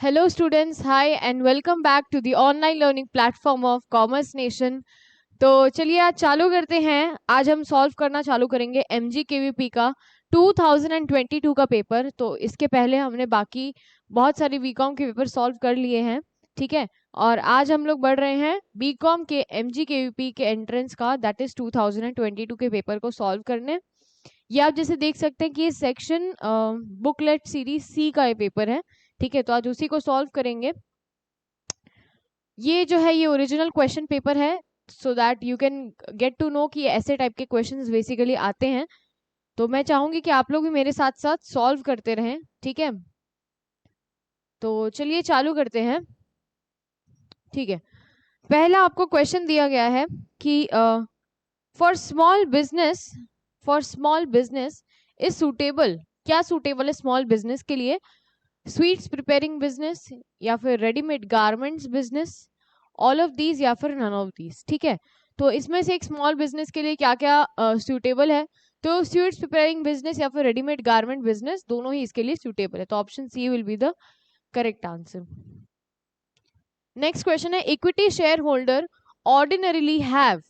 Hello students, hi and welcome back to the online learning platform of Commerce Nation। तो चलिए आज चालू करते हैं। आज हम सॉल्व करना चालू करेंगे MGKVP का 2022 का पेपर। तो इसके पहले हमने बाकी बहुत सारे बीकॉम के पेपर सॉल्व कर लिए हैं, ठीक है। और आज हम लोग बढ़ रहे हैं बीकॉम के MGKVP के एंट्रेंस का दैट इज 2022 के पेपर को सॉल्व करने। ये आप जैसे देख सकते हैं कि ये सेक्शन बुकलेट सीरीज सी का ये पेपर है, ठीक है। तो आज उसी को सॉल्व करेंगे। ये जो है ये ओरिजिनल क्वेश्चन पेपर है, so that you can get to know कि ऐसे टाइप के क्वेश्चंस बेसिकली आते हैं। तो मैं चाहूंगी कि आप लोग भी मेरे साथ साथ सॉल्व करते रहें, ठीक है। तो चलिए चालू करते हैं, ठीक है। पहला आपको क्वेश्चन दिया गया है कि for small business is suitable. क्या सूटेबल है स्मॉल बिजनेस के लिए? स्वीट्स प्रिपेयरिंग बिजनेस, या फिर readymade garments business, all of these या फिर नन ऑफ दीज, ठीक है। तो इसमें से एक स्मॉल बिजनेस के लिए क्या क्या सूटेबल है? तो स्वीट्स प्रिपेयरिंग बिजनेस या फिर रेडीमेड गारमेंट बिजनेस, दोनों ही इसके लिए सूटेबल है। तो option C will be the correct answer. Next question है equity share holder ordinarily have,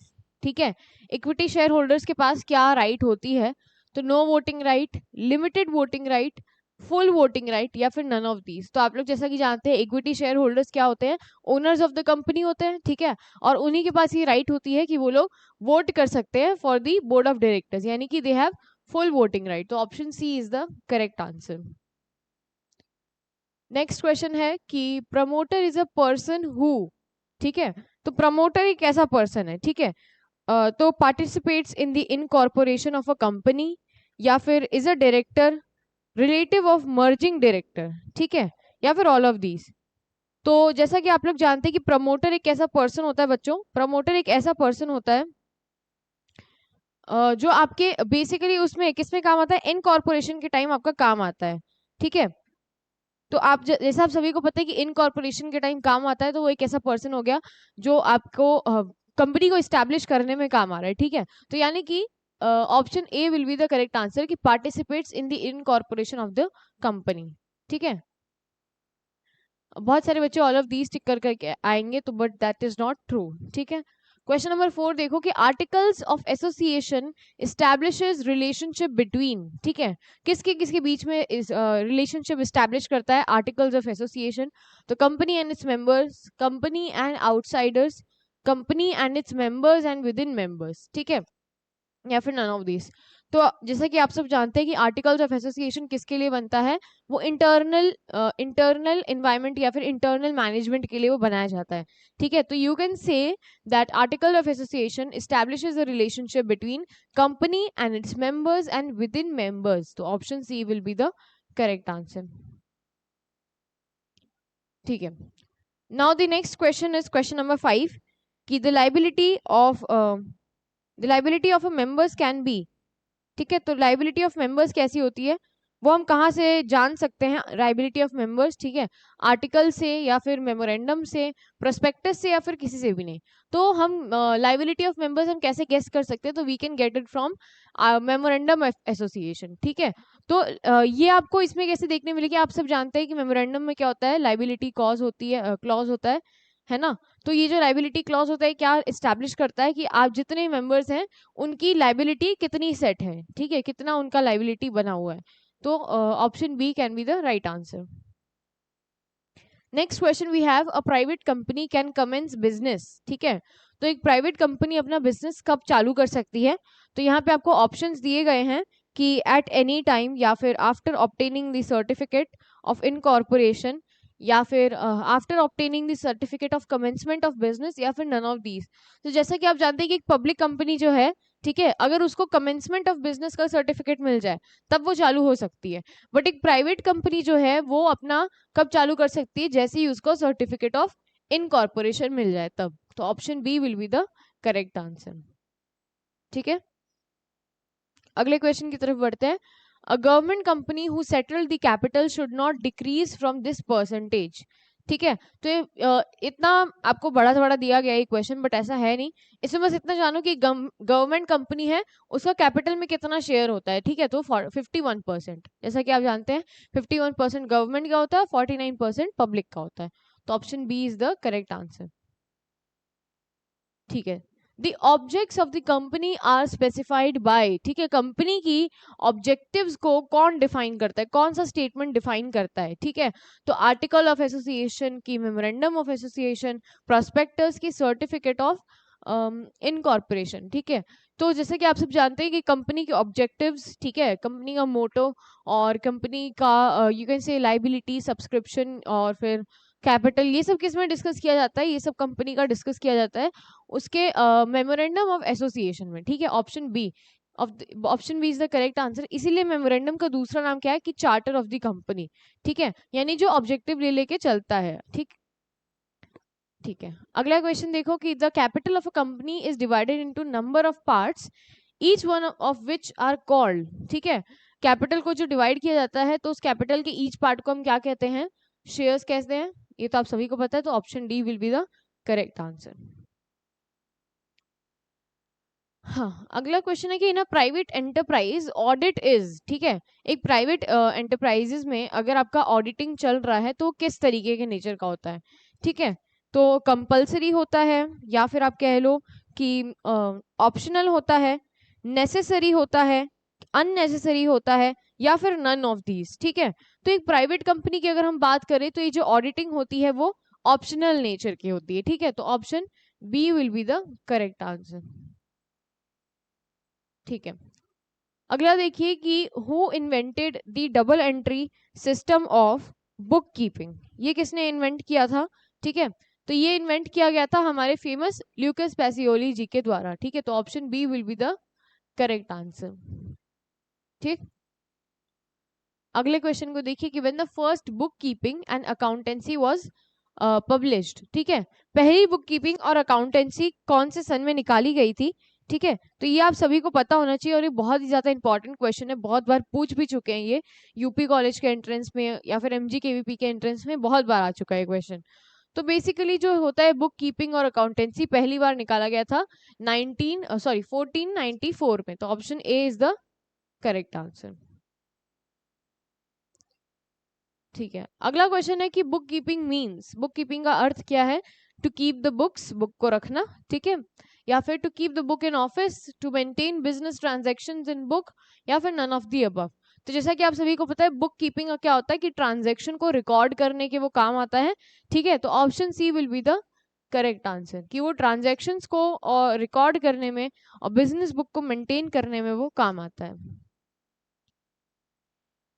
ठीक है। इक्विटी शेयर होल्डर्स के पास क्या राइट होती है? तो no voting right, limited voting right, full voting right या फिर नन ऑफ दीज। तो आप लोग जैसा कि जानते हैं इक्विटी शेयर होल्डर्स क्या होते हैं? ओनर्स ऑफ द कंपनी होते हैं, ठीक है। और उन्हीं के पास ये राइट होती है कि वो लोग वोट कर सकते हैं for the board of directors, यानी कि they have full voting right. तो option C is the correct answer. Next question है कि promoter is a person who, ठीक है। तो प्रमोटर एक ऐसा पर्सन है, ठीक है। तो participates in the incorporation of a company, या फिर is a director, relative of merging director, ठीक है, या फिर ऑल ऑफ दीज। तो जैसा कि आप लोग जानते हैं कि प्रमोटर एक ऐसा पर्सन होता है बच्चों, प्रमोटर एक ऐसा पर्सन होता है जो आपके बेसिकली उसमें किसमें काम आता है? इनकॉर्पोरेशन के टाइम आपका काम आता है, ठीक है। तो आप जैसा आप सभी को पता है कि इनकॉर्पोरेशन के टाइम काम आता है, तो वो एक ऐसा पर्सन हो गया जो आपको कंपनी को इस्टेब्लिश करने में काम आ रहा है, ठीक है। तो यानी कि option A will be the correct answer कि participates in the incorporation of the company, ठीक है। बहुत सारे बच्चे ऑल ऑफ दीज टिक कर करके आएंगे, तो but that is not true, ठीक है। क्वेश्चन नंबर 4 देखो कि articles of association establishes relationship between, ठीक है। किसके किसके बीच में रिलेशनशिप एस्टैब्लिश करता है आर्टिकल्स ऑफ एसोसिएशन? तो company and its members, company and outsiders, company and its members and within members, ठीक है, या फिर नन ऑफ दिस। तो जैसा कि आप सब जानते हैं कि आर्टिकल्स ऑफ एसोसिएशन किसके लिए बनता है? वो इंटरनल इन्वायरमेंट या फिर इंटरनल मैनेजमेंट के लिए वो बनाया जाता है, ठीक है। तो you can say that article of association establishes a relationship between company and its members and within members. तो option C will be the correct answer, ठीक है। Now the next question is question number 5 कि the liability of a members can be, ठीक है। तो liability of members कैसी होती है, वो हम कहाँ से जान सकते हैं? लाइबिलिटी ऑफ मेंबर्स, ठीक है, आर्टिकल से या फिर मेमोरेंडम से, प्रोस्पेक्टस से, या फिर किसी से भी नहीं। तो हम लाइबिलिटी ऑफ मेंबर्स हम कैसे गेस कर सकते हैं? तो we can get it from memorandum association, ठीक है। तो ये आपको इसमें कैसे देखने मिलेगी? आप सब जानते हैं कि मेमोरेंडम में क्या होता है, लाइबिलिटी क्लॉज होती है, क्लॉज होता है ना। तो ये जो लाइबिलिटी क्लॉज होता है क्या इस्टेब्लिश करता है कि आप जितने मेंबर्स हैं उनकी लाइबिलिटी कितनी सेट है, ठीक है, कितना उनका लाइबिलिटी बना हुआ है। तो option B can be the right answer. Next question we have a private company can commence business, ठीक है। तो एक प्राइवेट कंपनी अपना बिजनेस कब चालू कर सकती है? तो यहाँ पे आपको ऑप्शंस दिए गए हैं कि एट एनी टाइम, या फिर after obtaining the certificate of incorporation, या फिर after obtaining the certificate of commencement of business, या फिर नन ऑफ दीज। तो जैसा कि आप जानते हैं कि एक पब्लिक कंपनी जो है, ठीक है, अगर उसको कमेंसमेंट ऑफ बिजनेस का सर्टिफिकेट मिल जाए तब वो चालू हो सकती है। बट एक प्राइवेट कंपनी जो है वो अपना कब चालू कर सकती है? जैसे ही उसको सर्टिफिकेट ऑफ इनकॉर्पोरेशन मिल जाए तब। तो option B will be the correct answer, ठीक है। अगले क्वेश्चन की तरफ बढ़ते हैं। A government company who settled the capital should not decrease from this percentage, ठीक है। तो ये इतना आपको बड़ा से बड़ा दिया गया है क्वेश्चन, बट ऐसा है नहीं। इसमें बस इतना जानो कि गवर्नमेंट कंपनी है, उसका कैपिटल में कितना शेयर होता है, ठीक है। तो 51%, जैसा कि आप जानते हैं 51% गवर्नमेंट का होता है, 49% पब्लिक का होता है। तो option B is the correct answer, ठीक है। The objects of the company are specified by, ठीक है। कंपनी की ऑब्जेक्टिव्स को कौन डिफाइन करता है, कौन सा स्टेटमेंट डिफाइन करता है, ठीक है। तो आर्टिकल ऑफ एसोसिएशन की, मेमोरेंडम ऑफ एसोसिएशन, प्रोस्पेक्टस की, सर्टिफिकेट ऑफ इनकॉर्पोरेशन, ठीक है। तो जैसे कि आप सब जानते हैं कि कंपनी के ऑब्जेक्टिव्स, ठीक है, कंपनी का मोटो और कंपनी का यू कैन से लाइबिलिटी, सब्सक्रिप्शन और फिर कैपिटल, ये सब किस में डिस्कस किया जाता है, ये सब कंपनी का डिस्कस किया जाता है उसके मेमोरेंडम ऑफ एसोसिएशन में, ठीक है। Option B is the correct answer. इसीलिए मेमोरेंडम का दूसरा नाम क्या है कि चार्टर ऑफ द कंपनी, ठीक है, यानी जो ऑब्जेक्टिव ले लेके चलता है, ठीक, ठीक है। अगला क्वेश्चन देखो कि the capital of a company is divided into number of parts, each one of which are called, ठीक है। कैपिटल को जो डिवाइड किया जाता है तो उस कैपिटल के ईच पार्ट को हम क्या कहते हैं, शेयर्स कहते हैं। ये तो आप सभी को पता है, तो option D will be the correct answer. हाँ, अगला क्वेश्चन है कि in a private enterprise audit is, ठीक है। एक प्राइवेट एंटरप्राइजेस में अगर आपका ऑडिटिंग चल रहा है तो किस तरीके के नेचर का होता है, ठीक है। तो कंपलसरी होता है, या फिर आप कह लो कि ऑप्शनल होता है, नेसेसरी होता है, अननेसेसरी होता है, या फिर नन ऑफ दीज, ठीक है। तो एक प्राइवेट कंपनी की अगर हम बात करें तो ये जो ऑडिटिंग होती है वो ऑप्शनल नेचर की होती है, ठीक है। तो option B will be the correct answer, ठीक है। अगला देखिए कि who invented the double entry system of book keeping, ये किसने इन्वेंट किया था, ठीक है। तो ये इन्वेंट किया गया था हमारे फेमस ल्यूकस पैसियोली जी के द्वारा, ठीक है। तो option B will be the correct answer, ठीक। अगले क्वेश्चन को देखिए कि when the first book keeping and accountancy was published, ठीक है। पहली बुक कीपिंग और अकाउंटेंसी कौन से सन में निकाली गई थी, ठीक है। तो ये आप सभी को पता होना चाहिए और ये बहुत ही ज्यादा इंपॉर्टेंट क्वेश्चन है, बहुत बार पूछ भी चुके हैं ये यूपी कॉलेज के एंट्रेंस में या फिर एमजी केवीपी के एंट्रेंस में बहुत बार आ चुका है क्वेश्चन। तो बेसिकली जो होता है बुक कीपिंग और अकाउंटेंसी पहली बार निकाला गया था 1494 में। तो option A is the correct answer, ठीक है। अगला क्वेश्चन है कि book keeping means, book keeping का अर्थ क्या है, to keep the books, book को रखना, ठीक है, या फिर to keep the book in office, to maintain business transactions in book, या फिर नन ऑफ द अबव। तो जैसा कि आप सभी को पता है बुक कीपिंग का क्या होता है कि ट्रांजैक्शन को रिकॉर्ड करने के वो काम आता है, ठीक है। तो option C will be the correct answer, कि वो ट्रांजैक्शंस को और रिकॉर्ड करने में और बिजनेस बुक को मेंटेन करने में वो काम आता है।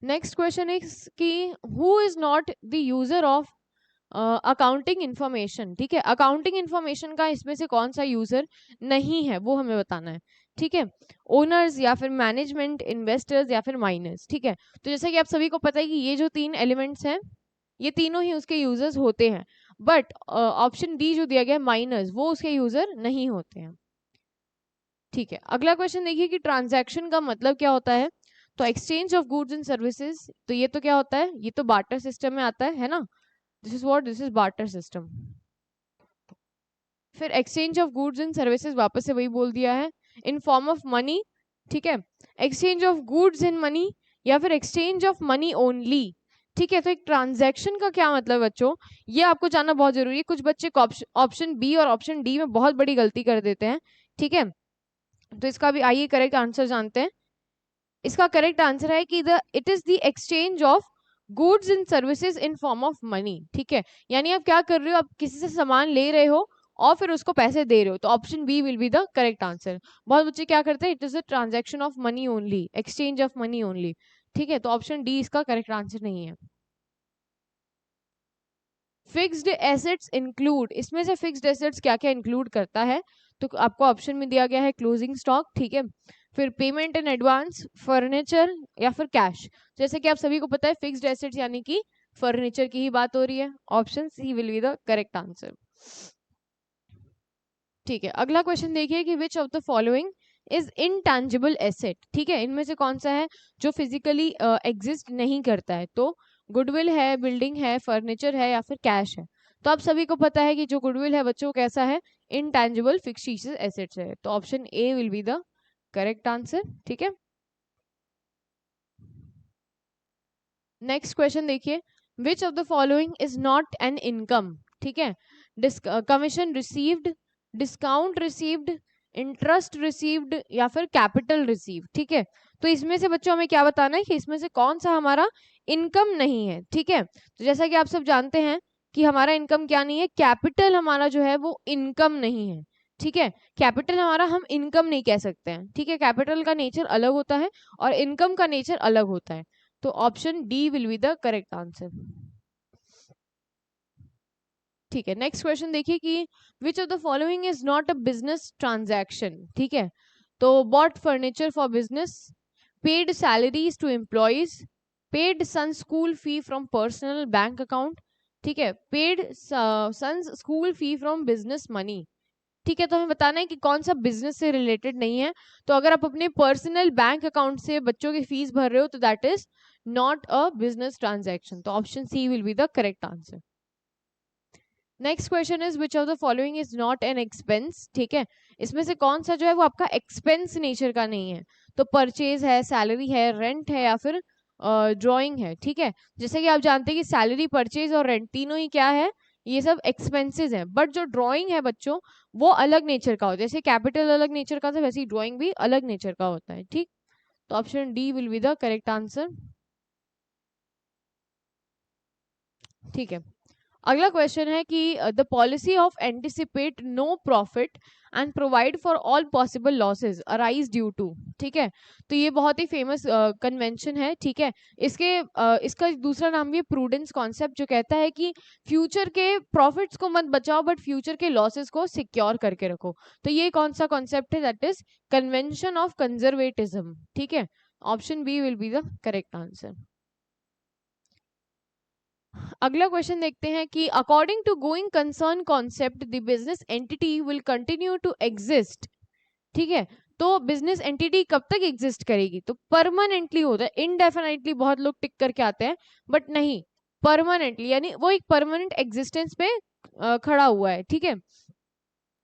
नेक्स्ट क्वेश्चन इज कि who is not the user of accounting information, ठीक है। अकाउंटिंग इंफॉर्मेशन का इसमें से कौन सा यूजर नहीं है वो हमें बताना है, ठीक है। ओनर्स, या फिर मैनेजमेंट, इन्वेस्टर्स, या फिर माइनर्स, ठीक है। तो जैसा कि आप सभी को पता है कि ये जो तीन एलिमेंट्स हैं ये तीनों ही उसके यूजर्स होते हैं, बट ऑप्शन डी जो दिया गया है माइनर्स, वो उसके यूजर नहीं होते हैं, ठीक है। अगला क्वेश्चन देखिए कि ट्रांजैक्शन का मतलब क्या होता है। तो exchange of goods and services, तो ये तो क्या होता है, ये तो बार्टर सिस्टम में आता है ना। This is barter system. फिर exchange of goods and services वापस से वही बोल दिया है, इन फॉर्म ऑफ मनी, ठीक है। Exchange of goods in money, या फिर एक्सचेंज ऑफ मनी ओनली, ठीक है। तो एक ट्रांजैक्शन का क्या मतलब बच्चों, ये आपको जानना बहुत जरूरी है। कुछ बच्चे ऑप्शन बी और ऑप्शन डी में बहुत बड़ी गलती कर देते हैं, ठीक है। तो इसका भी आइए करेक्ट आंसर जानते हैं। इसका करेक्ट आंसर है कि it is the exchange of goods and services in form of money, ठीक है। यानी आप क्या कर रहे हो, आप किसी से सामान ले रहे हो और फिर उसको पैसे दे रहे हो। तो option B will be the correct answer. बहुत बच्चे क्या करते हैं, it is the transaction of money only, exchange of money only, ठीक है। तो ऑप्शन डी इसका करेक्ट आंसर नहीं है। फिक्स्ड एसेट्स इंक्लूड, इसमें से फिक्स्ड एसेट्स क्या क्या इंक्लूड करता है, तो आपको ऑप्शन में दिया गया है क्लोजिंग स्टॉक, ठीक है, फिर पेमेंट इन एडवांस, फर्नीचर, या फिर कैश। जैसे कि आप सभी को पता है फिक्स्ड एसेट्स यानी कि फर्नीचर की ही बात हो रही है। Option C will be the correct answer, ठीक है। अगला क्वेश्चन देखिए कि which of the following is intangible asset, ठीक है। इनमें से कौन सा है जो फिजिकली एग्जिस्ट नहीं करता है। तो गुडविल है, बिल्डिंग है, फर्नीचर है या फिर कैश है। तो आप सभी को पता है कि जो गुडविल है बच्चों कैसा है, इनटैंजिबल फिक्टिशियस एसेट्स है। तो option A will be the correct answer. ठीक है, नेक्स्ट क्वेश्चन देखिए, विच of the following is not an income. ठीक है, commission received, discount received, interest received या फिर कैपिटल रिसीव। ठीक है, तो इसमें से बच्चों हमें क्या बताना है कि इसमें से कौन सा हमारा इनकम नहीं है। ठीक है, तो जैसा कि आप सब जानते हैं कि हमारा इनकम क्या नहीं है, कैपिटल हमारा जो है वो इनकम नहीं है। ठीक है, कैपिटल हमारा हम इनकम नहीं कह सकते हैं। ठीक है, कैपिटल का नेचर अलग होता है और इनकम का नेचर अलग होता है। तो option D will be the correct answer. ठीक है, नेक्स्ट क्वेश्चन देखिए कि which of the following is not a business transaction. ठीक है, तो bought furniture for business, paid salaries to employees, paid son school fee from personal bank account. ठीक है, paid son school fee from business money. ठीक है, तो हमें बताना है कि कौन सा बिजनेस से रिलेटेड नहीं है। तो अगर आप अपने पर्सनल बैंक अकाउंट से बच्चों की फीस भर रहे हो तो that is not a business transaction. तो option C will be the correct answer. Next question is which of the following is not an expense. ठीक है, इसमें से कौन सा जो है वो आपका एक्सपेंस नेचर का नहीं है। तो परचेज है, सैलरी है, रेंट है या फिर ड्राइंग है। ठीक है, जैसे कि आप जानते हैं कि सैलरी, परचेज और रेंट तीनों ही क्या है, ये सब एक्सपेंसेस हैं। बट जो ड्राइंग है बच्चों वो अलग नेचर का होता है। जैसे कैपिटल अलग नेचर का था वैसे ही ड्राइंग भी अलग नेचर का होता है। ठीक, तो option D will be the correct answer. ठीक है, अगला क्वेश्चन है कि the policy of anticipate no profit and provide for all possible losses arise due to. ठीक है, तो ये बहुत ही फेमस कन्वेंशन है। ठीक है, इसका दूसरा नाम भी है प्रूडेंस कॉन्सेप्ट, जो कहता है कि फ्यूचर के प्रॉफिट्स को मत बचाओ बट फ्यूचर के लॉसेस को सिक्योर करके रखो। तो ये कौन सा कॉन्सेप्ट है, that is convention of conservatism. ठीक है, option B will be the correct answer. अगला क्वेश्चन देखते हैं कि according to going concern concept the business entity will continue to exist. ठीक है, तो बिजनेस एंटिटी कब तक एग्जिस्ट करेगी, तो परमानेंटली होता है। इनडेफिनेटली बहुत लोग टिक करके आते हैं बट नहीं, परमानेंटली यानी वो एक परमानेंट एग्जिस्टेंस पे खड़ा हुआ है। ठीक है,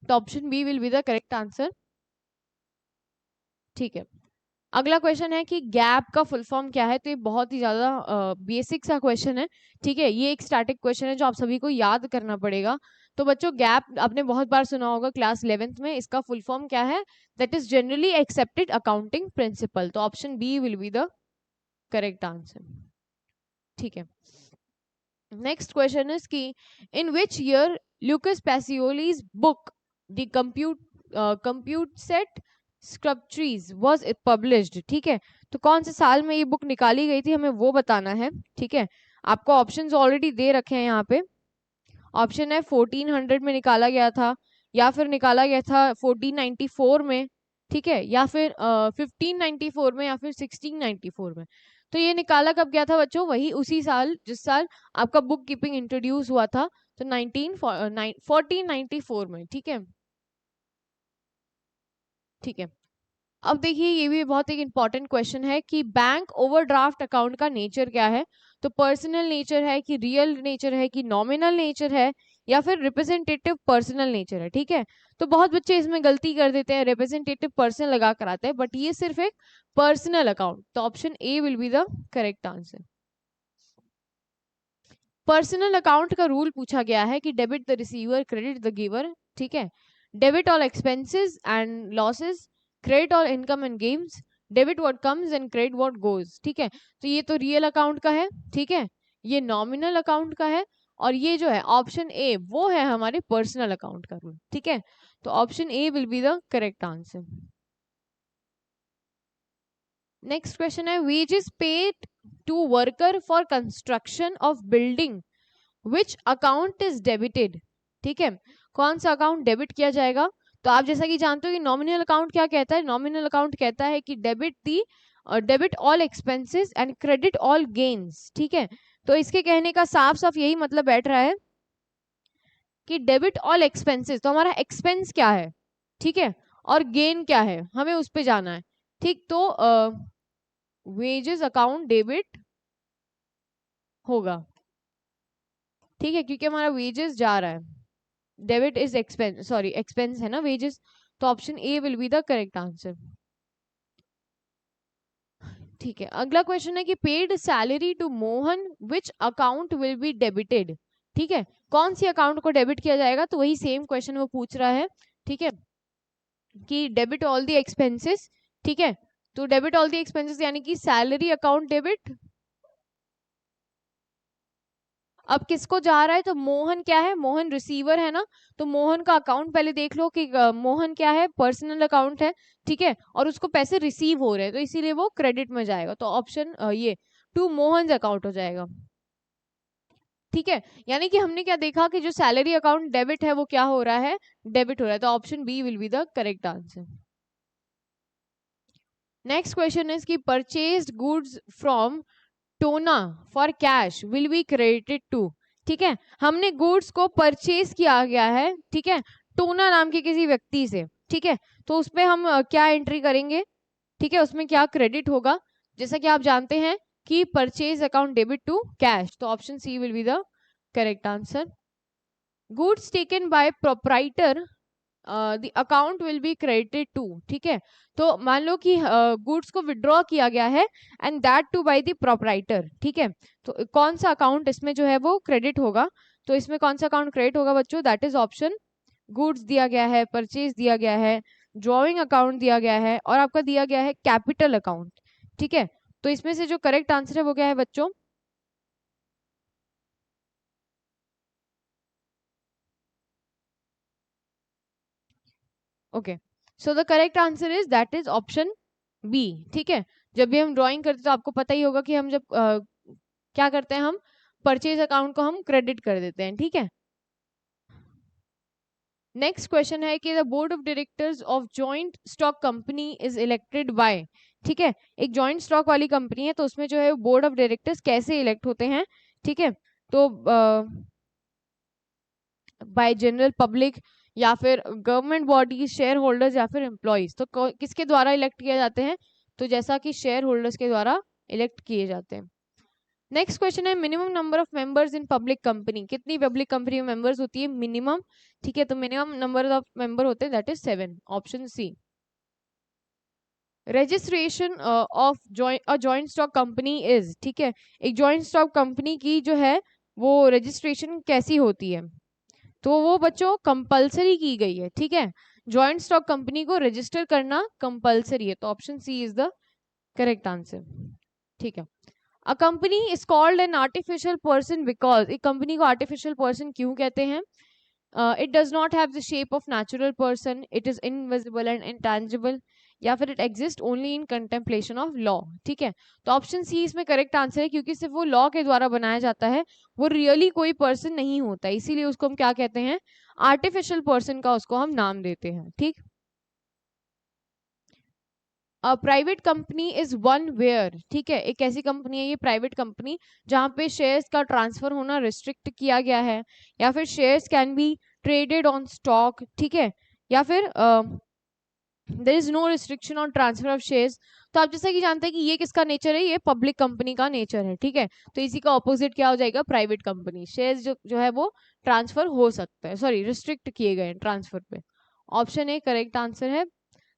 तो option B will be the correct answer. ठीक है, अगला क्वेश्चन है कि गैप का फुल फॉर्म क्या है। तो ये बहुत ही ज्यादा बेसिक सा क्वेश्चन है। ठीक है, ये एक स्टैटिक क्वेश्चन है जो आप सभी को याद करना पड़ेगा। तो बच्चों गैप आपने बहुत बार सुना होगा क्लास 11th में, इसका फुल फॉर्म क्या है, that is generally accepted accounting principle. तो option B will be the correct answer. ठीक है, नेक्स्ट क्वेश्चन इज कि in which year Lucas Pacioli's book the compute set scriptures was it published. ठीक है, तो कौन से साल में ये बुक निकाली गई थी हमें वो बताना है। ठीक है, आपको ऑप्शंस ऑलरेडी दे रखे हैं यहाँ पे। ऑप्शन है 1400 में निकाला गया था, या फिर निकाला गया था 1494 में। ठीक है, या फिर 1594 में, या फिर 1694 में। तो ये निकाला कब गया था बच्चों, वही उसी साल जिस साल आपका बुक कीपिंग इंट्रोड्यूस हुआ था, तो 1494 में। ठीक है, ठीक है, अब देखिए ये भी बहुत एक इंपॉर्टेंट क्वेश्चन है कि बैंक ओवरड्राफ्ट अकाउंट का नेचर क्या है। तो पर्सनल नेचर है कि रियल नेचर है कि नॉमिनल नेचर है या फिर रिप्रेजेंटेटिव पर्सनल नेचर है। ठीक है, तो बहुत बच्चे इसमें गलती कर देते हैं, रिप्रेजेंटेटिव पर्सनल लगा कर आते हैं, बट ये सिर्फ एक पर्सनल अकाउंट। तो option A will be the correct answer. Personal account का रूल पूछा गया है कि debit the receiver, credit the giver. ठीक है, debit all expenses and losses, credit all income and games, debit what comes and credit what goes. ठीक है, तो ये तो रियल अकाउंट का है। ठीक है, ये नॉमिनल अकाउंट का है, और ये जो है ऑप्शन ए वो है हमारे पर्सनल अकाउंट का रूल। ठीक है, तो option A will be the correct answer. Next question है wages paid to worker for construction of building which account is debited. ठीक है, कौन सा अकाउंट डेबिट किया जाएगा। तो आप जैसा कि जानते हो कि नॉमिनल अकाउंट क्या कहता है, नॉमिनल अकाउंट कहता है कि debit all expenses and credit all gains. ठीक है, तो इसके कहने का साफ साफ यही मतलब बैठ रहा है कि डेबिट ऑल एक्सपेंसेस, तो हमारा एक्सपेंस क्या है, ठीक है, और गेन क्या है, हमें उस पे जाना है। ठीक, तो वेजेस अकाउंट डेबिट होगा, ठीक है, क्योंकि हमारा वेजेस जा रहा है, debit is expense, sorry expense है ना वेजेस, तो option A will be the correct answer. ठीक है, अगला क्वेश्चन है कि paid salary to Mohan which account will be debited, ठीक है, कौन सी अकाउंट को डेबिट किया जाएगा, तो वही सेम क्वेश्चन वो पूछ रहा है, ठीक है, कि डेबिट ऑल द एक्सपेंसेस, ठीक है, तो डेबिट ऑल द एक्सपेंसेस यानी कि सैलरी अकाउंट डेबिट। अब किसको जा रहा है, तो मोहन क्या है, मोहन रिसीवर है ना, तो मोहन का अकाउंट पहले देख लो कि मोहन क्या है, पर्सनल अकाउंट है, ठीक है, और उसको पैसे रिसीव हो रहे हैं, तो इसीलिए वो क्रेडिट में जाएगा, तो ऑप्शन ये टू मोहन अकाउंट हो जाएगा, ठीक है, यानी कि हमने क्या देखा कि जो सैलरी अकाउंट डेबिट है वो क्या हो रहा है, डेबिट हो रहा है, तो option B will be the correct answer. Next question is कि परचेज्ड गुड्स फ्रॉम टोना for cash will be credited to, ठीक है, हमने गुड्स को परचेज किया गया है, ठीक है, टोना नाम के किसी व्यक्ति से, ठीक है, तो उसमें हम क्या एंट्री करेंगे, ठीक है, उसमें क्या क्रेडिट होगा, जैसा कि आप जानते हैं कि purchase account debit to cash, तो option C will be the correct answer. Goods taken by proprietor the account will be credited to, ठीक है, तो मान लो कि गुड्स को विड्रॉ किया गया है and that too by the proprietor, ठीक है, तो कौन सा अकाउंट इसमें जो है वो क्रेडिट होगा, तो इसमें कौन सा अकाउंट क्रेडिट होगा बच्चों, दैट इज ऑप्शन गुड्स दिया गया है, परचेज दिया गया है, ड्रॉइंग अकाउंट दिया गया है, और आपका दिया गया है कैपिटल अकाउंट, ठीक है, तो इसमें से जो करेक्ट आंसर है वो क्या है बच्चों, okay, so the correct answer is that is option B, ठीक है, जब भी हम ड्राइंग करते तो आपको पता ही होगा कि हम जब क्या करते हैं, हम परचेज अकाउंट को हम क्रेडिट कर देते हैं, ठीक है। नेक्स्ट क्वेश्चन है कि the board of directors of joint stock company is elected by, ठीक है, एक जॉइंट स्टॉक वाली कंपनी है तो उसमें जो है बोर्ड ऑफ डायरेक्टर्स कैसे इलेक्ट होते हैं, ठीक है, तो बाय जनरल पब्लिक या फिर गवर्नमेंट बॉडीज, शेयर होल्डर्स या फिर एम्प्लॉइज, तो किसके द्वारा इलेक्ट किए जाते हैं, तो जैसा कि शेयर होल्डर्स के द्वारा इलेक्ट किए जाते हैं। नेक्स्ट क्वेश्चन है minimum number of members in public company, कितनी पब्लिक कंपनी में मेंबर्स होती है मिनिमम, ठीक है, तो मिनिमम नंबर ऑफ मेंबर होते हैं that is 7, option C. Registration of joint stock company is, ठीक है, एक जॉइंट स्टॉक कंपनी की जो है वो रजिस्ट्रेशन कैसी होती है, तो वो बच्चों कंपलसरी की गई है, ठीक है, जॉइंट स्टॉक कंपनी को रजिस्टर करना कंपलसरी है, तो option C is the correct answer, ठीक है। A company is called an artificial person because, एक कंपनी को आर्टिफिशियल पर्सन क्यों कहते हैं, it does not have the shape of natural person, it is invisible and intangible, या फिर it exist only in contemplation of law, ठीक है, तो ऑप्शन सी इसमें करेक्ट आंसर है, क्योंकि सिर्फ वो लॉ के द्वारा बनाया जाता है, वो रियली कोई पर्सन नहीं होता, इसीलिए उसको हम क्या कहते हैं, आर्टिफिशियल पर्सन का उसको हम नाम देते हैं, ठीक। Private company is one where, ठीक है, एक ऐसी कंपनी है ये प्राइवेट कंपनी जहां पे शेयर्स का ट्रांसफर होना रिस्ट्रिक्ट किया गया है, या फिर shares can be traded on stock, ठीक है, या फिर there is no restriction on transfer of shares, तो आप जैसा कि जानते हैं कि ये किसका नेचर है, ये पब्लिक कंपनी का नेचर है, ठीक है, तो इसी का ऑपोजिट क्या हो जाएगा, प्राइवेट कंपनी, शेयर्स जो है वो ट्रांसफर हो सकता है, सॉरी रिस्ट्रिक्ट किए गए ट्रांसफर पे, ऑप्शन ए करेक्ट आंसर है।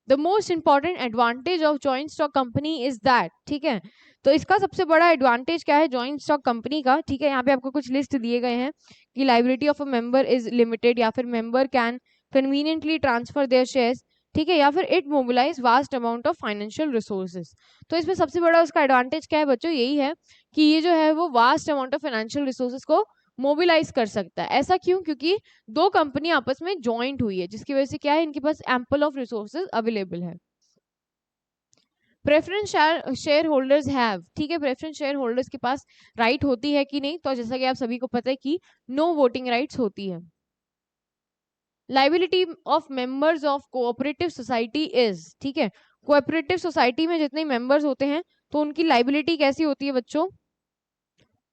The most important advantage of joint stock company is that, ठीक है, तो इसका सबसे बड़ा एडवांटेज क्या है जॉइंट स्टॉक कंपनी का, ठीक है, यहाँ पे आपको कुछ लिस्ट दिए गए हैं कि liability of a member is limited, या फिर member can conveniently transfer their shares, ठीक है, या फिर it mobilise vast amount of financial resources, तो इसमें सबसे बड़ा उसका एडवांटेज क्या है बच्चों, यही है कि ये जो है वो vast amount of financial resources को मोबिलाइज कर सकता है, ऐसा क्यों, क्योंकि दो कंपनी आपस में ज्वाइंट हुई है, जिसकी वजह से क्या है, इनके पास एम्पल ऑफ रिसोर्सेज अवेलेबल है। प्रेफरेंस शेयर होल्डर्स हैव, ठीक है, प्रेफरेंस शेयर होल्डर्स के पास राइट होती है कि नहीं, तो जैसा कि आप सभी को पता है कि नो वोटिंग राइट्स होती है। Liability of members of cooperative society is, ठीक है, कोऑपरेटिव सोसाइटी में जितने मेंबर्स होते हैं तो उनकी लाइबिलिटी कैसी होती है बच्चों,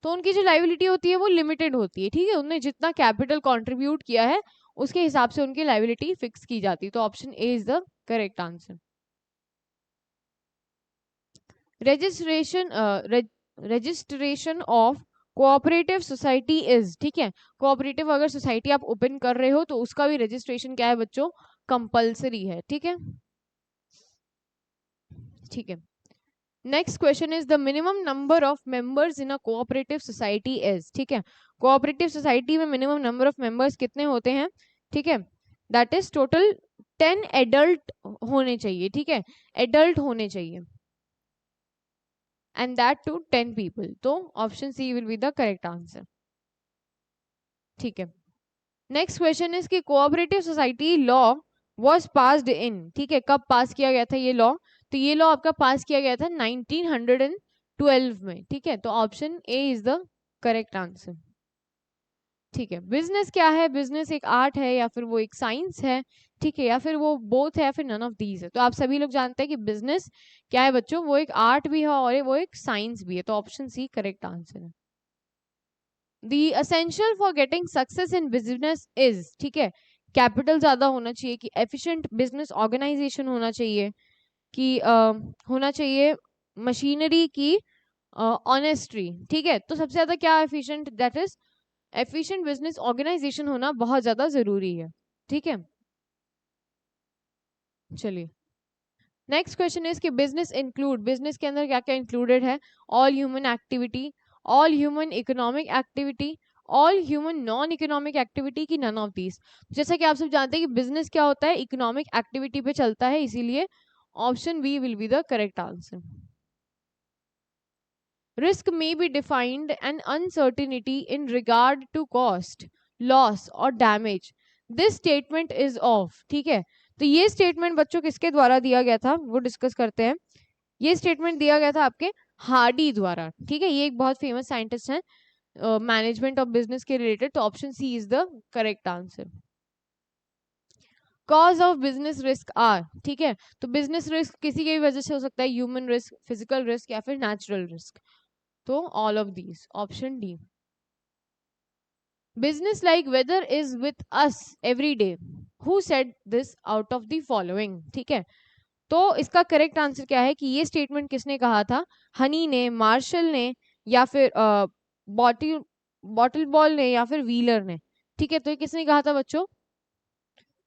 तो उनकी जो लाइबिलिटी होती है वो लिमिटेड होती है, ठीक है, उन्होंने जितना कैपिटल कंट्रीब्यूट किया है उसके हिसाब से उनकी लाइबिलिटी फिक्स की जाती है, तो option A is the correct answer. Registration registration of cooperative society is, ठीक है, कोऑपरेटिव अगर सोसाइटी आप ओपन कर रहे हो तो उसका भी रजिस्ट्रेशन क्या है बच्चों, कंपलसरी है, ठीक है, ठीक है। Next question is the minimum number of members in a cooperative society is, ठीक है, कोऑपरेटिव सोसाइटी में मिनिमम नंबर ऑफ मेंबर्स कितने होते हैं, ठीक है, दैट इज टोटल 10 एडल्ट होने चाहिए, ठीक है, एडल्ट होने चाहिए, एंड दैट टू 10 पीपल, तो option C will be the correct answer, ठीक है। नेक्स्ट क्वेश्चन इज कि cooperative society law was passed in, ठीक है, कब पास किया गया था ये लॉ, तो ये लॉ आपका पास किया गया था 1912 में, ठीक है, तो option A is the correct answer, ठीक है। बिजनेस क्या है, बिजनेस एक आर्ट है या फिर वो एक साइंस है, ठीक है, या फिर वो बोथ है या फिर नन ऑफ दीज है, तो आप सभी लोग जानते हैं कि बिजनेस क्या है बच्चों, वो एक आर्ट भी है और वो एक साइंस भी है, तो ऑप्शन सी करेक्ट आंसर है। The essential for getting success in business is, ठीक है, कैपिटल ज्यादा होना चाहिए, कि एफिशिएंट बिजनेस ऑर्गेनाइजेशन होना चाहिए, कि होना चाहिए मशीनरी की ऑनेस्ट्री, ठीक है, तो सबसे ज्यादा क्या efficient, that is efficient business organisation होना बहुत ज्यादा जरूरी है, ठीक है। चलिए नेक्स्ट क्वेश्चन इज कि बिजनेस इंक्लूड, बिजनेस के अंदर क्या क्या इंक्लूडेड है, all human activity, all human economic activity, all human non economic activity, की नन ऑफ दीज। जैसा कि आप सब जानते हैं कि बिजनेस क्या होता है, इकोनॉमिक एक्टिविटी पे चलता है, इसीलिए option B will be the correct answer. Risk may be defined an uncertainty in regard to cost, loss or damage. This statement is of, ठीक है, तो ये स्टेटमेंट बच्चों किसके द्वारा दिया गया था वो डिस्कस करते हैं। ये स्टेटमेंट दिया गया था आपके हार्डी द्वारा, ठीक है, ये एक बहुत फेमस साइंटिस्ट हैं मैनेजमेंट ऑफ बिजनेस के रिलेटेड, तो option C is the correct answer. Cause of business risk are, ठीक है, तो बिजनेस रिस्क किसी की भी वजह से हो सकता है, ह्यूमन रिस्क, फिजिकल रिस्क या फिर नेचुरल रिस्क, तो all of these, option D. Business like weather is with us every day, who said this out of the following, ठीक है, तो इसका करेक्ट आंसर क्या है कि ये स्टेटमेंट किसने कहा था, हनी ने, मार्शल ने, या फिर बॉटल बॉटल बॉल ने, या फिर व्हीलर ने, ठीक है, तो ये किसने कहा था बच्चों,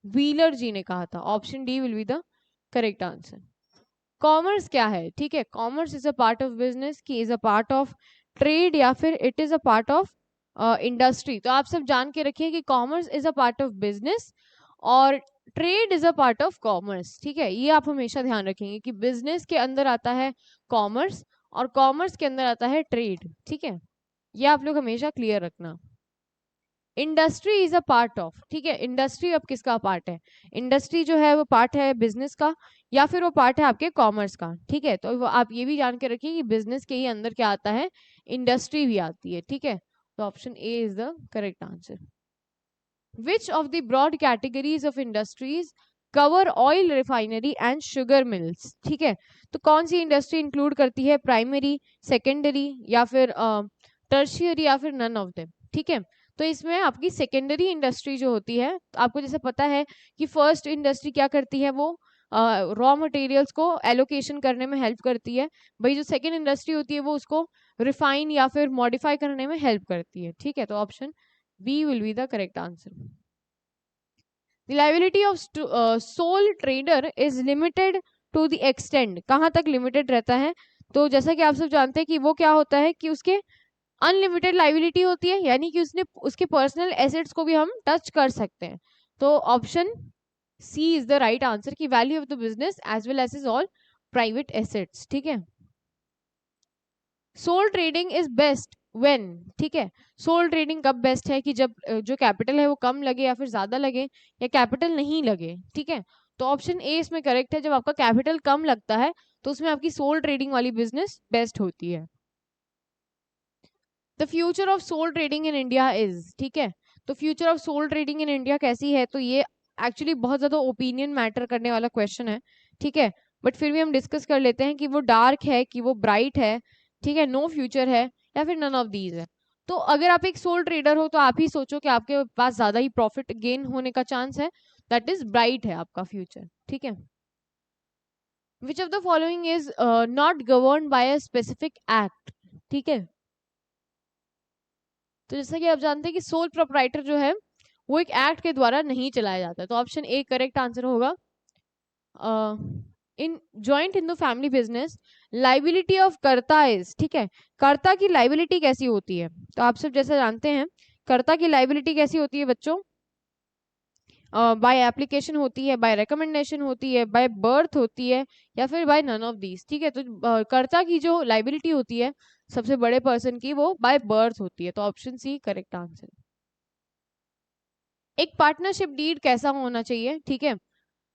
व्हीलर जी ने कहा था, option D will be the correct answer. Commerce क्या है, ठीक है, commerce is a part of business, की is a part of trade, या फिर it is a part of industry, तो आप सब जान के रखिए कि commerce is a part of business और trade is a part of commerce, ठीक है, ये आप हमेशा ध्यान रखेंगे कि बिजनेस के अंदर आता है कॉमर्स और कॉमर्स के अंदर आता है ट्रेड, ठीक है, ये आप लोग हमेशा क्लियर रखना। Industry is a part of, ठीक है, इंडस्ट्री अब किसका पार्ट है, इंडस्ट्री जो है वो पार्ट है बिजनेस का या फिर वो पार्ट है आपके कॉमर्स का, ठीक है, तो वो आप ये भी जान के रखिए कि बिजनेस के ही अंदर क्या आता है, इंडस्ट्री भी आती है, ठीक है, तो option A is the correct answer. Which of the broad categories of industries cover oil refinery and sugar mills, ठीक है, तो कौन सी इंडस्ट्री इंक्लूड करती है, प्राइमरी, सेकेंडरी या फिर टर्शियरी या फिर नन ऑफ देम, ठीक है, तो इसमें आपकी सेकेंडरी इंडस्ट्री जो होती है, तो आपको जैसे पता है कि फर्स्ट इंडस्ट्री क्या करती है, वो रॉ मटेरियल्स को एलोकेशन करने में हेल्प करती है, भाई जो सेकेंड इंडस्ट्री होती है वो उसको रिफाइन या फिर मॉडिफाई करने में हेल्प करती है, ठीक है, तो option B will be the correct answer. The liability of sole trader is limited to the extent, कहाँ तक लिमिटेड रहता है, तो जैसा कि आप सब जानते हैं कि वो क्या होता है कि उसके अनलिमिटेड लाइबिलिटी होती है, यानी कि उसने उसके पर्सनल एसेट्स को भी हम टच कर सकते हैं, तो option C is the right answer की value of the business as well as is all private assets, ठीक है। Sole trading is best when, ठीक है, सोल ट्रेडिंग कब बेस्ट है, कि जब जो कैपिटल है वो कम लगे या फिर ज्यादा लगे या कैपिटल नहीं लगे, ठीक है, तो ऑप्शन ए इसमें करेक्ट है, जब आपका कैपिटल कम लगता है तो उसमें आपकी सोल ट्रेडिंग वाली बिजनेस बेस्ट होती है। The future of sole trading in India is, ठीक है, तो future of sole trading in India कैसी है, तो ये एक्चुअली बहुत ज्यादा ओपिनियन मैटर करने वाला क्वेश्चन है, ठीक है, बट फिर भी हम डिस्कस कर लेते हैं कि वो डार्क है कि वो ब्राइट है, ठीक है, नो फ्यूचर है या फिर नन ऑफ दीज है। तो अगर आप एक सोल ट्रेडर हो तो आप ही सोचो कि आपके पास ज्यादा ही प्रॉफिट गेन होने का चांस है, दैट इज ब्राइट है आपका फ्यूचर, ठीक है। Which of the following is not govern by a specific act, ठीक है, तो जैसा कि आप जानते हैं कि सोल प्रोप्राइटर जो है वो एक एक्ट के द्वारा नहीं चलाया जाता, तो ऑप्शन ए करेक्ट आंसर होगा। In joint in the family business liability of कर्ता इज, ठीक है, कर्ता की लाइबिलिटी कैसी होती है, तो आप सब जैसा जानते हैं कर्ता की लाइबिलिटी कैसी होती है बच्चों, बाय एप्लीकेशन होती है, बाय रिकमेंडेशन होती है, बाय बर्थ होती है, या फिर बाय नन ऑफ दीज, ठीक है। तो कर्ता की जो लाइबिलिटी होती है सबसे बड़े पर्सन की, वो बाय बर्थ होती है, तो ऑप्शन सी करेक्ट आंसर। एक पार्टनरशिप डीड कैसा होना चाहिए, ठीक है,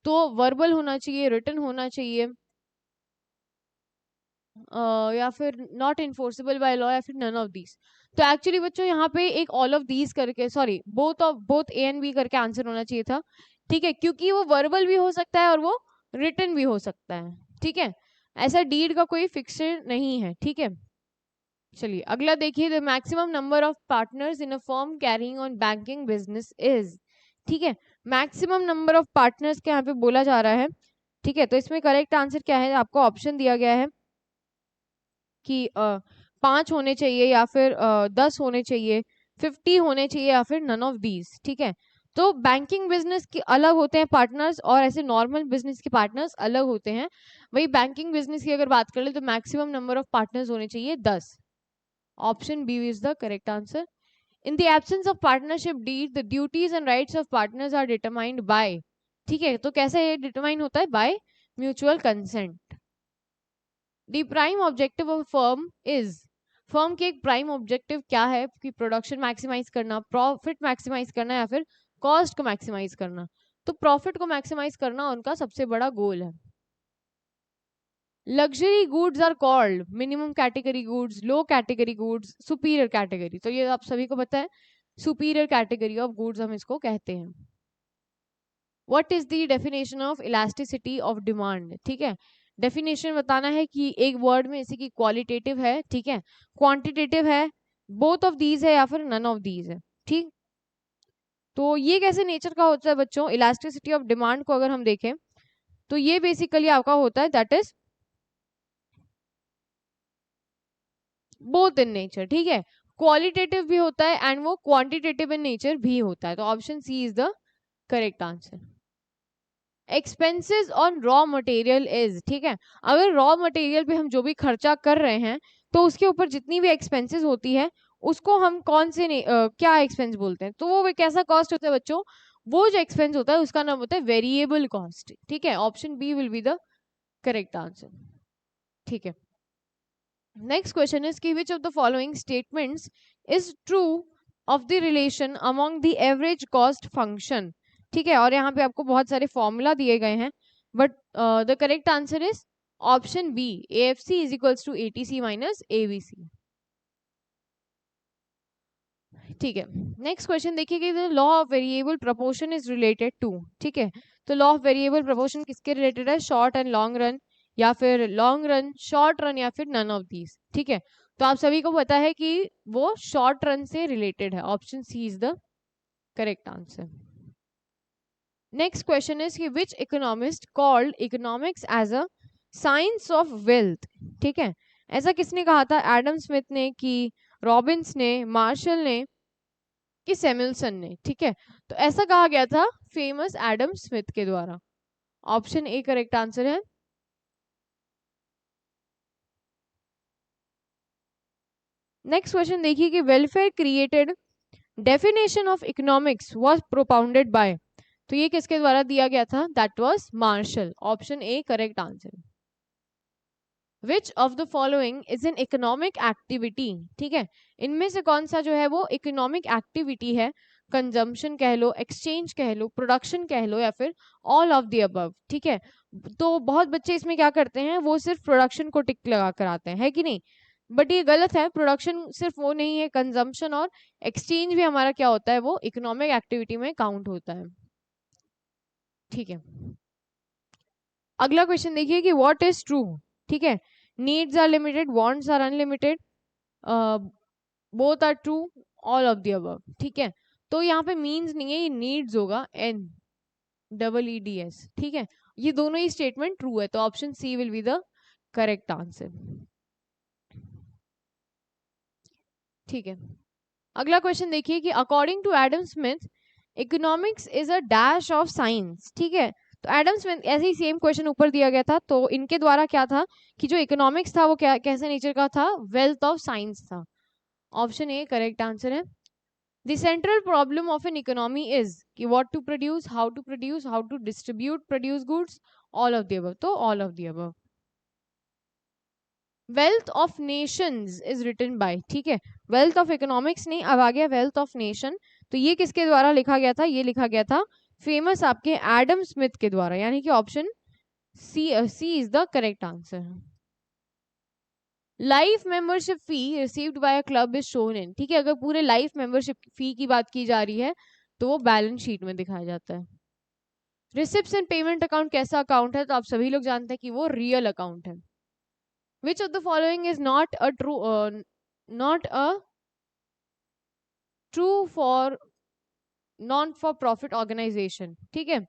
तो वर्बल होना चाहिए, रिटन होना चाहिए, या फिर नॉट इन्फोर्सेबल बाय लॉ, या फिर नन ऑफ दीज। तो एक्चुअली बच्चों यहाँ पे एक ऑल ऑफ दीज करके, sorry both A and B करके आंसर होना चाहिए था, ठीक है, क्योंकि वो वर्बल भी हो सकता है और वो रिटन भी हो सकता है, ठीक है, ऐसा डीड का कोई फिक्सर नहीं है, ठीक है। चलिए अगला देखिए, the maximum number of partners in a firm carrying on banking business is, ठीक है, मैक्सिमम नंबर ऑफ पार्टनर्स के यहाँ पे बोला जा रहा है, ठीक है। तो इसमें करेक्ट आंसर क्या है, आपको ऑप्शन दिया गया है कि 5 होने चाहिए, या फिर 10 होने चाहिए, 50 होने चाहिए, या फिर नन ऑफ दीज, ठीक है। तो बैंकिंग बिजनेस के अलग होते हैं पार्टनर्स, और ऐसे नॉर्मल बिजनेस के पार्टनर्स अलग होते हैं। वही बैंकिंग बिजनेस की अगर बात कर ले तो मैक्सिमम नंबर ऑफ पार्टनर्स होने चाहिए 10। Option B is the correct answer. In the absence of partnership deed the duties and rights of partners are determined by, ठीक है, तो कैसे ये डिटरमाइन होता है, by mutual consent. The prime objective of firm is, firm के एक prime objective क्या है, कि प्रोडक्शन मैक्सिमाइज करना, प्रॉफिट मैक्सिमाइज करना, या फिर कॉस्ट को मैक्सिमाइज करना। तो प्रॉफिट को मैक्सिमाइज करना उनका सबसे बड़ा गोल है। Luxury goods are called minimum category goods, low category goods, superior category, तो ये आप सभी को पता है, सुपीरियर कैटेगरी ऑफ गुड्स हम इसको कहते हैं। What is the definition of elasticity of demand, ठीक है, डेफिनेशन बताना है कि एक वर्ड में, जैसे कि क्वालिटेटिव है, ठीक है, क्वांटिटेटिव है, बोथ ऑफ दीज है, या फिर नन ऑफ दीज है, ठीक। तो ये कैसे नेचर का होता है बच्चों, इलास्टिसिटी ऑफ डिमांड को अगर हम देखें तो ये बेसिकली आपका होता है, that is both in nature, ठीक है, क्वालिटेटिव भी होता है एंड वो क्वांटिटेटिव इन नेचर भी होता है, तो option C is the correct answer. Expenses on raw material is, ठीक है, अगर रॉ मटेरियल पे हम जो भी खर्चा कर रहे हैं तो उसके ऊपर जितनी भी एक्सपेंसेस होती है उसको हम कौन से क्या एक्सपेंस बोलते हैं, तो वो कैसा कॉस्ट होता है बच्चों, वो जो एक्सपेंस होता है उसका नाम होता है वेरिएबल कॉस्ट, ठीक है, option B will be the correct answer, ठीक है। नेक्स्ट क्वेश्चन इज कि which of the following statements is true of the relation among the average cost function, ठीक है, और यहाँ पे आपको बहुत सारे फॉर्मूला दिए गए हैं, but the correct answer is option B, AFC is equals to ATC minus ABC, ठीक है। नेक्स्ट क्वेश्चन देखिए कि the law of variable proportion is related to, ठीक है, तो लॉ ऑफ वेरिएबल प्रोपोर्शन किसके रिलेटेड है, शॉर्ट एंड लॉन्ग रन, या फिर लॉन्ग रन, शॉर्ट रन, या फिर नन ऑफ दीज, ठीक है। तो आप सभी को पता है कि वो शॉर्ट रन से रिलेटेड है, option C is the correct answer. Next question is कि which economist called economics as a science of wealth, ठीक है, ऐसा किसने कहा था, एडम स्मिथ ने, कि रॉबिन्स ने, मार्शल ने, कि सैमुअलसन ने, ठीक है, तो ऐसा कहा गया था फेमस एडम स्मिथ के द्वारा, ऑप्शन ए करेक्ट आंसर है। नेक्स्ट क्वेश्चन देखिए कि welfare created definition of economics was propounded by, तो ये किसके द्वारा दिया गया था, that was Marshall, option A correct answer. Which of the following is an economic activity, ठीक है, इनमें से कौन सा जो है वो इकोनॉमिक एक्टिविटी है, कंजम्पशन कह लो, एक्सचेंज कह लो, प्रोडक्शन कह लो, या फिर ऑल ऑफ द अबव, ठीक है। तो बहुत बच्चे इसमें क्या करते हैं, वो सिर्फ प्रोडक्शन को टिक लगा कर आते हैं, है कि नहीं, बट ये गलत है, प्रोडक्शन सिर्फ वो नहीं है, कंजम्पशन और एक्सचेंज भी हमारा क्या होता है, वो इकोनॉमिक एक्टिविटी में काउंट होता है, ठीक है। अगला क्वेश्चन देखिए कि व्हाट इज ट्रू, ठीक है, needs are limited, wants are unlimited, both are true, all of the above, ठीक है। तो यहाँ पे मीन्स नहीं है, ये नीड्स होगा, NEEDS, ठीक है, ये दोनों ही स्टेटमेंट ट्रू है, तो option C will be the correct answer, ठीक है। अगला क्वेश्चन देखिए कि according to Adam Smith economics is a dash of science. ठीक है, तो एडम स्मिथ ऐसे ही सेम क्वेश्चन ऊपर दिया गया था, तो इनके द्वारा क्या था कि जो इकोनॉमिक्स था वो क्या कैसे नेचर का था, वेल्थ ऑफ साइंस था। ऑप्शन ए करेक्ट आंसर है। The central problem of an economy is कि what to produce, how to distribute produce goods, all of the above, तो all of the above. Wealth of nations is written by, ठीक है, wealth of economics नहीं, अब आ गया wealth of nation. तो ये किसके द्वारा लिखा गया था, ये लिखा गया था फेमस आपके एडम स्मिथ के द्वारा, यानी कि option C is the correct answer. Life membership fee received by a club is shown in, ठीक है, अगर पूरे लाइफ मेंबरशिप फी की बात की जा रही है तो वो बैलेंस शीट में दिखाया जाता है। रिसिप्ट्स एंड पेमेंट अकाउंट कैसा अकाउंट है, तो आप सभी लोग जानते हैं कि वो रियल अकाउंट है। Which of the following is not a true for non for profit organization, ठीक है,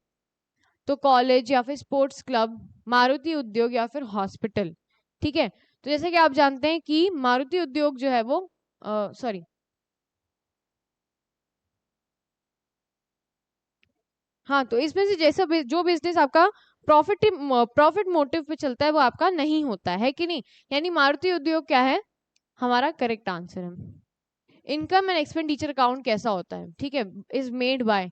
तो कॉलेज या फिर स्पोर्ट्स क्लब, मारुति उद्योग या फिर हॉस्पिटल। ठीक है, तो जैसे कि आप जानते हैं कि मारुति उद्योग जो है वो सॉरी हाँ, तो इसमें से जैसा जो बिजनेस आपका प्रॉफिट मोटिव पे चलता है वो आपका नहीं होता है कि नहीं, यानी मारुति उद्योग क्या है, हमारा करेक्ट आंसर है। इनकम एंड एक्सपेंडिचर अकाउंट कैसा होता है, ठीक है, is made by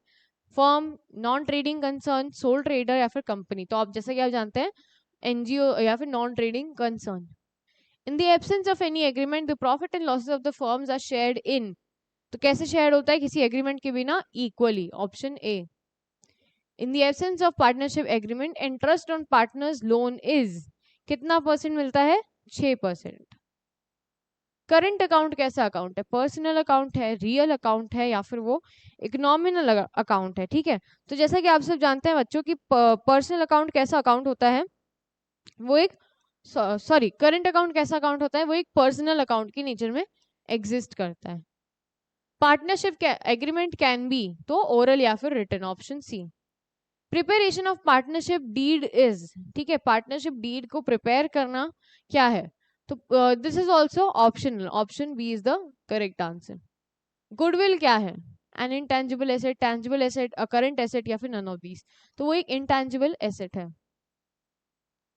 firm, non trading concern, soul trader या फिर कंपनी। तो आप जैसा कि आप जानते हैं एनजीओ या फिर non trading concern. In the absence of any agreement the profit and losses of the firms are shared in, तो कैसे शेयर होता है किसी एग्रीमेंट के बिना, equally, option A. In the absence of partnership agreement interest on partners loan is, कितना percent मिलता है, 6%। करंट अकाउंट कैसा अकाउंट है, पर्सनल अकाउंट है, रियल अकाउंट है या फिर वो इकोनॉमिकल अकाउंट है। ठीक है, तो जैसा कि आप सब जानते हैं बच्चों की पर्सनल अकाउंट कैसा अकाउंट होता है, वो एक सॉरी करंट अकाउंट कैसा अकाउंट होता है, वो एक पर्सनल अकाउंट की नेचर में एग्जिस्ट करता है। पार्टनरशिप एग्रीमेंट कैन बी, तो ओरल या फिर written, option C. Preparation of partnership deed is, ठीक है, पार्टनरशिप डीड को प्रिपेयर करना क्या है, तो this is also optional, option B is the correct answer. Goodwill क्या है, an intangible asset, tangible asset, a current asset या फिर नन ऑफ दीज, तो वो एक इंटेंजिबल एसेट है।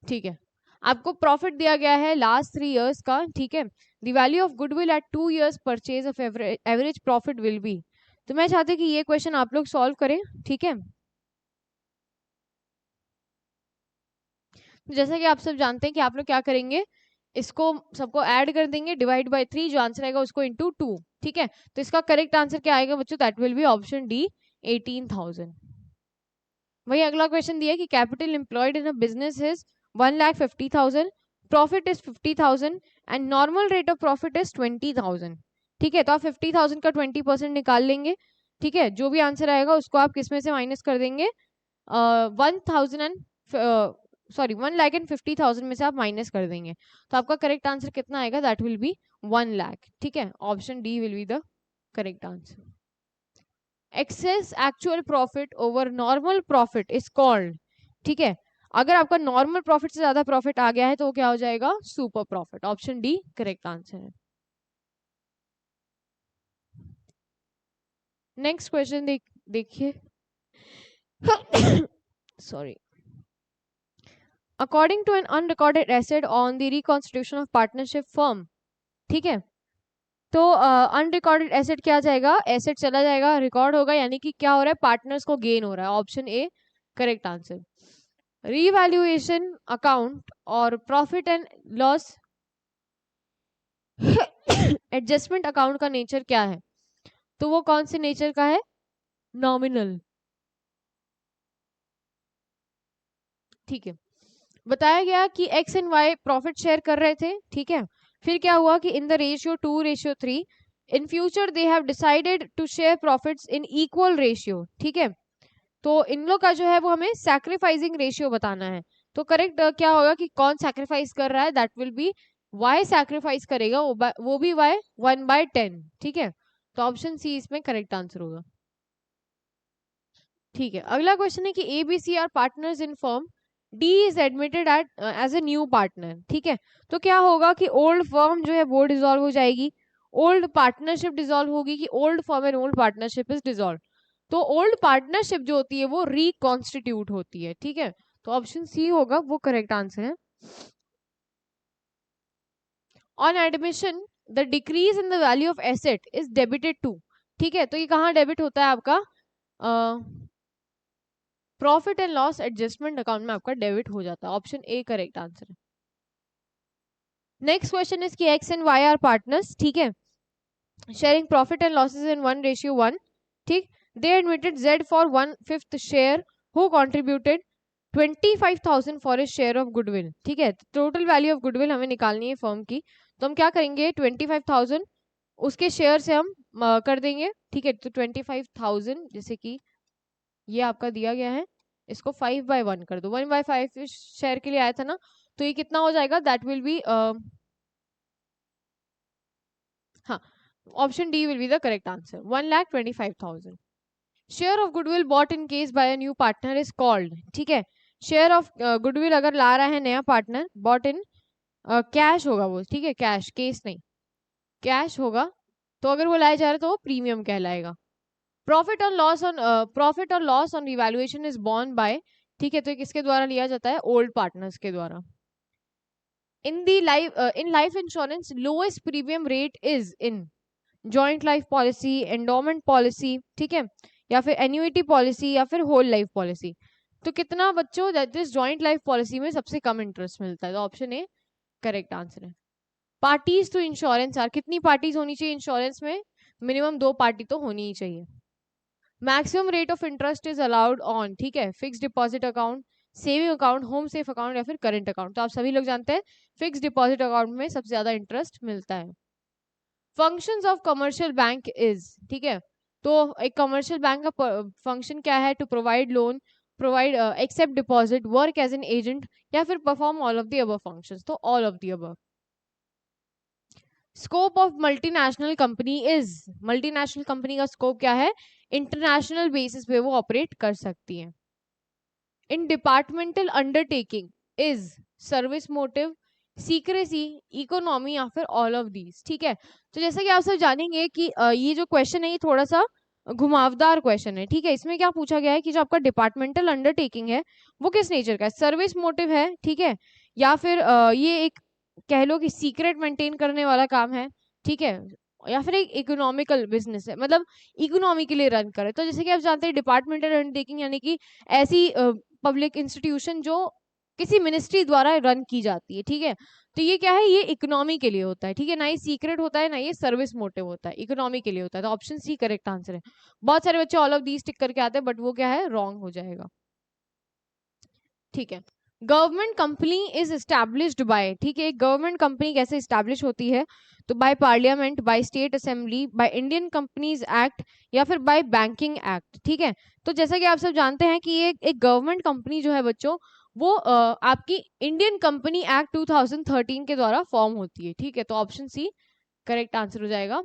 ठीक है, आपको प्रॉफिट दिया गया है लास्ट 3 इयर्स का, ठीक है, the value of goodwill at 2 years purchase of average profit will be. तो मैं चाहती हूँ कि ये क्वेश्चन आप लोग सॉल्व करें, ठीक है। जैसा कि आप सब जानते हैं कि आप लोग क्या करेंगे, इसको सबको ऐड कर देंगे, डिवाइड बाय 3, जो आंसर आएगा उसको इंटू 2, ठीक है, तो इसका करेक्ट आंसर क्या आएगा बच्चों, that will B option D, 18,000। वही अगला क्वेश्चन दिया है कि capital employed in a business is 1,50,000, profit is 50,000 and normal rate of profit is 20,000। ठीक है, तो आप 50,000 का 20% निकाल लेंगे, ठीक है, जो भी आंसर आएगा उसको आप किस में से माइनस कर देंगे, 1,000 एंड सॉरी 1,50,000 में से आप माइनस कर देंगे, तो आपका करेक्ट आंसर कितना आएगा, दैट विल बी 1 लाख। ठीक है, option D will be the correct answer. Excess actual profit over normal profit is called, ठीक है, अगर आपका नॉर्मल प्रॉफिट से ज्यादा प्रॉफिट आ गया है तो वो क्या हो जाएगा, super profit, option D correct answer है। नेक्स्ट क्वेश्चन देखिए sorry, according to an unrecorded asset on the reconstitution of partnership firm, ठीक है, तो अनरिकॉर्डेड एसेट क्या जाएगा, एसेट चला जाएगा, रिकॉर्ड होगा, यानी कि क्या हो रहा है, पार्टनर्स को गेन हो रहा है, option A correct answer. Revaluation account और profit and loss adjustment account का नेचर क्या है, तो वो कौन से नेचर का है, नॉमिनल। ठीक है, बताया गया कि X and Y profit share कर रहे थे, ठीक है, फिर क्या हुआ कि in the ratio 2:3 in future they have decided to share profits in equal ratio, ठीक है, तो इन लोग का जो है वो हमें सैक्रिफाइसिंग रेशियो बताना है, तो करेक्ट क्या होगा कि कौन सैक्रिफाइस कर रहा है, that will be Y sacrifice करेगा, वो भी वाई 1/10, ठीक है, तो ऑप्शन सी इसमें करेक्ट आंसर होगा। ठीक है, अगला क्वेश्चन है कि ABC are partners in firm, D is admitted as a new partner, ठीक है, तो क्या होगा कि ओल्ड फर्म जो है वो डिसॉल्व हो जाएगी ओल्ड पार्टनरशिप डिसॉल्व होगी कि old firm and old partnership is dissolve? तो ओल्ड पार्टनरशिप जो होती है वो रिकॉन्स्टिट्यूट होती है, ठीक है। तो ऑप्शन सी होगा वो करेक्ट आंसर है। On admission the decrease in the value of asset is debited to, ठीक है। तो ये कहाँ डेबिट होता है आपका? Profit and loss adjustment account में आपका डेबिट हो जाता है। ऑप्शन ए करेक्ट आंसर है। नेक्स्ट क्वेश्चन इज कि X and Y are partners, ठीक है, sharing profit and losses in 1:1, ठीक। They admitted Z for 1/5 share who contributed 25,000 for is share of goodwill, ठीक है। टोटल वैल्यू ऑफ गुडविल हमें निकालनी है फर्म की, तो हम क्या करेंगे 25,000 उसके शेयर से हम कर देंगे, ठीक है। तो 25,000 जैसे कि ये आपका दिया गया है, इसको 5/1 कर दो, 1/5 शेयर के लिए आया था ना, तो ये कितना हो जाएगा? दैट विल बी हाँ, option D will be the correct answer, 1,25,000। Share of goodwill bought in case by a new partner is called, ठीक है। शेयर ऑफ गुडविल अगर ला रहा है नया पार्टनर, बॉट इन कैश होगा वो, ठीक है, कैश, केस नहीं, कैश होगा। तो अगर वो लाया जा रहा है तो वो प्रीमियम कहलाएगा। प्रॉफिट और loss on revaluation is borne by, ठीक है। तो ये किसके द्वारा लिया जाता है? ओल्ड पार्टनर्स के द्वारा। In life insurance lowest premium rate is in joint life policy, endowment policy, ठीक है, या फिर एन्युइटी पॉलिसी, या फिर होल लाइफ पॉलिसी। तो कितना बच्चों that is joint life policy में सबसे कम इंटरेस्ट मिलता है, तो ऑप्शन ए करेक्ट आंसर है। पार्टीज टू इंश्योरेंस आर, कितनी पार्टीज होनी चाहिए इंश्योरेंस में? मिनिमम 2 पार्टी तो होनी ही चाहिए। Maximum rate of interest is allowed on, ठीक है, fix deposit account, saving account, home safe account, या फिर करंट अकाउंट। तो आप सभी लोग जानते हैं फिक्स डिपॉजिट अकाउंट में सबसे ज्यादा इंटरेस्ट मिलता है। Functions of commercial bank is, ठीक है। तो एक कमर्शियल बैंक का फंक्शन क्या है? To provide loan, provide accept deposit, work as an agent, या फिर perform all of the above functions. तो all of the above. Scope of multinational company is, multinational company का स्कोप क्या है? International basis पे वो ऑपरेट कर सकती है। In departmental undertaking is service motive, secrecy, economy, या फिर ऑल ऑफ दीज, ठीक है। तो जैसा कि आप सब जानेंगे कि ये जो क्वेश्चन है ये थोड़ा सा घुमावदार क्वेश्चन है, ठीक है। इसमें क्या पूछा गया है कि जो आपका डिपार्टमेंटल अंडरटेकिंग है वो किस नेचर का है? सर्विस मोटिव है, ठीक है, या फिर ये एक कह लो कि सीक्रेट मेंटेन करने वाला काम है, ठीक है, या फिर एक इकोनॉमिकल बिजनेस है, मतलब इकोनॉमी के लिए रन करे। तो जैसे कि आप जानते हैं डिपार्टमेंटल अंडरटेकिंग यानी कि ऐसी पब्लिक इंस्टीट्यूशन जो किसी मिनिस्ट्री द्वारा रन की जाती है, ठीक है। तो ये क्या है? ये इकोनॉमी के लिए होता है, ठीक है, ना ये सीक्रेट होता है, ना ये सर्विस मोटिव होता है, इकोनॉमी के लिए होता है। तो ऑप्शन सी करेक्ट आंसर है। बहुत सारे बच्चे ऑल ऑफ दीज टिक करके आते हैं, बट वो क्या है? रॉन्ग हो जाएगा, ठीक है। Government company is established bye, ठीक है, गवर्नमेंट कंपनी कैसे एस्टैब्लिश होती है? तो by parliament, by state assembly, by Indian companies act, या फिर बाय बैंकिंग एक्ट, ठीक है। तो जैसा कि आप सब जानते हैं कि ये एक गवर्नमेंट कंपनी जो है बच्चों वो आपकी इंडियन कंपनी एक्ट 2013 के द्वारा फॉर्म होती है, ठीक है। तो ऑप्शन सी करेक्ट आंसर हो जाएगा।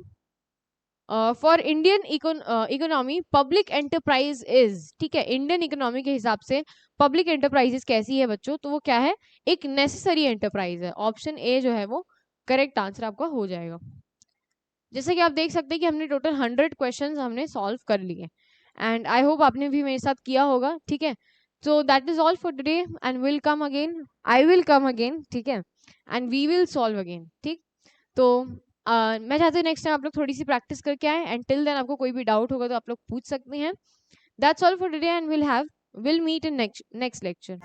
For Indian economy public enterprise is, ठीक है, इंडियन इकोनॉमी के हिसाब से पब्लिक एंटरप्राइजेस कैसी है बच्चों? तो वो क्या है? एक नेसेसरी एंटरप्राइज है। ऑप्शन ए जो है वो करेक्ट आंसर आपका हो जाएगा। जैसे कि आप देख सकते हैं कि हमने टोटल 100 क्वेश्चंस हमने सॉल्व कर लिए, एंड आई होप आपने भी मेरे साथ किया होगा, ठीक है। So that is all for today, and will come again, I will come again, ठीक है, and we will solve again, ठीक। तो मैं चाहती हूँ नेक्स्ट टाइम आप लोग थोड़ी सी प्रैक्टिस करके आए, एंड टिल देन आपको कोई भी डाउट होगा तो आप लोग पूछ सकते हैं। That's all for today, and will meet in next lecture.